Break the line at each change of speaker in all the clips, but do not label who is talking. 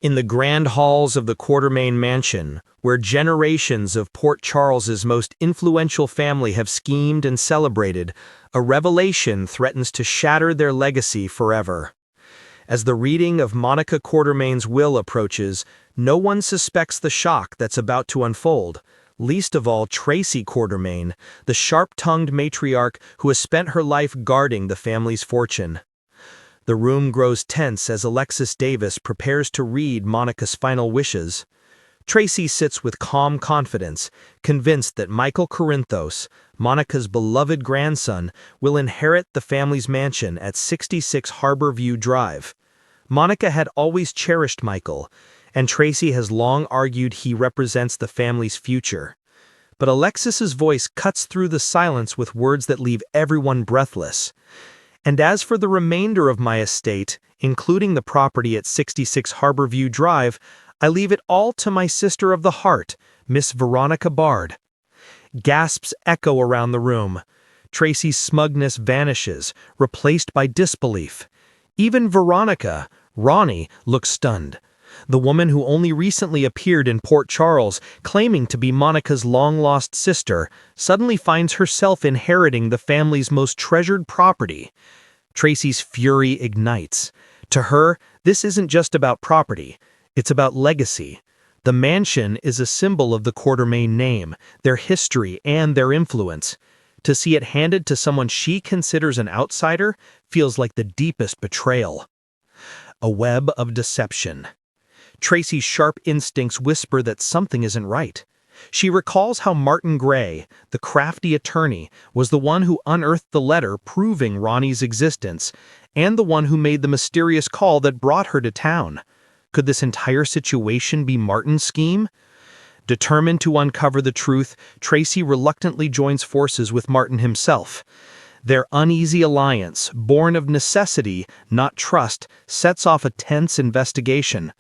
In the grand halls of the Quartermaine mansion, where generations of Port Charles's most influential family have schemed and celebrated, a revelation threatens to shatter their legacy forever. As the reading of Monica Quartermaine's will approaches, no one suspects the shock that's about to unfold, least of all Tracy Quartermaine, the sharp-tongued matriarch who has spent her life guarding the family's fortune. The room grows tense as Alexis Davis prepares to read Monica's final wishes. Tracy sits with calm confidence, convinced that Michael Corinthos, Monica's beloved grandson, will inherit the family's mansion at 66 Harborview Drive. Monica had always cherished Michael, and Tracy has long argued he represents the family's future. But Alexis's voice cuts through the silence with words that leave everyone breathless. And as for the remainder of my estate, including the property at 66 Harborview Drive, I leave it all to my sister of the heart, Miss Veronica Bard. Gasps echo around the room. Tracy's smugness vanishes, replaced by disbelief. Even Veronica, Ronnie, looks stunned. The woman who only recently appeared in Port Charles, claiming to be Monica's long-lost sister, suddenly finds herself inheriting the family's most treasured property. Tracy's fury ignites. To her, this isn't just about property, it's about legacy. The mansion is a symbol of the Quartermaine name, their history, and their influence. To see it handed to someone she considers an outsider feels like the deepest betrayal. A web of deception. Tracy's sharp instincts whisper that something isn't right. She recalls how Martin Gray, the crafty attorney, was the one who unearthed the letter proving Ronnie's existence, and the one who made the mysterious call that brought her to town. Could this entire situation be Martin's scheme? Determined to uncover the truth, Tracy reluctantly joins forces with Martin himself. Their uneasy alliance, born of necessity, not trust, sets off a tense investigation.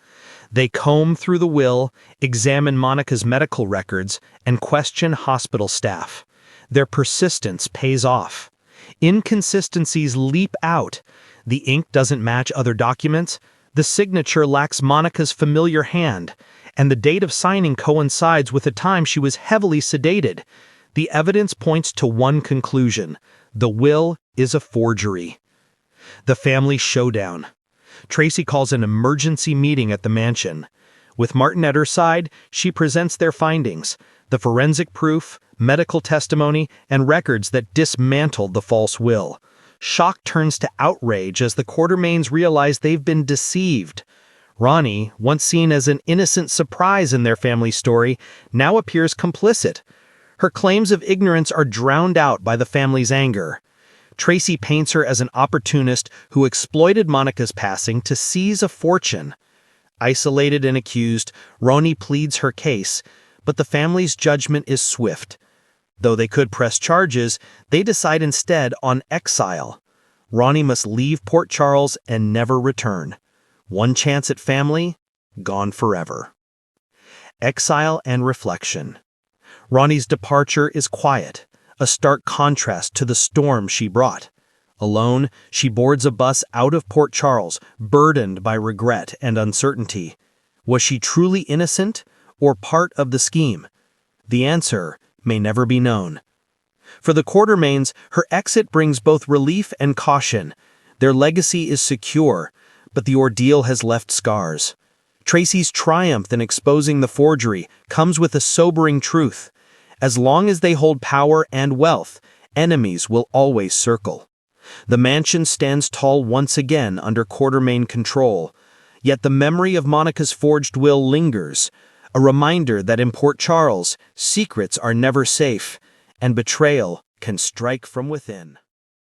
They comb through the will, examine Monica's medical records, and question hospital staff. Their persistence pays off. Inconsistencies leap out. The ink doesn't match other documents, the signature lacks Monica's familiar hand, and the date of signing coincides with a time she was heavily sedated. The evidence points to one conclusion: the will is a forgery. The family showdown. Tracy calls an emergency meeting at the mansion. With Martin at her side, she presents their findings: the forensic proof, medical testimony, and records that dismantled the false will. Shock turns to outrage as the Quartermaines realize they've been deceived. Ronnie, once seen as an innocent surprise in their family story, now appears complicit. Her claims of ignorance are drowned out by the family's anger. Tracy paints her as an opportunist who exploited Monica's passing to seize a fortune. Isolated and accused, Ronnie pleads her case, but the family's judgment is swift. Though they could press charges, they decide instead on exile. Ronnie must leave Port Charles and never return. One chance at family, gone forever. Exile and reflection. Ronnie's departure is quiet, a stark contrast to the storm she brought. Alone, she boards a bus out of Port Charles, burdened by regret and uncertainty. Was she truly innocent, or part of the scheme? The answer may never be known. For the Quartermaines, her exit brings both relief and caution. Their legacy is secure, but the ordeal has left scars. Tracy's triumph in exposing the forgery comes with a sobering truth. As long as they hold power and wealth, enemies will always circle. The mansion stands tall once again under Quartermaine control, yet the memory of Monica's forged will lingers, a reminder that in Port Charles, secrets are never safe, and betrayal can strike from within.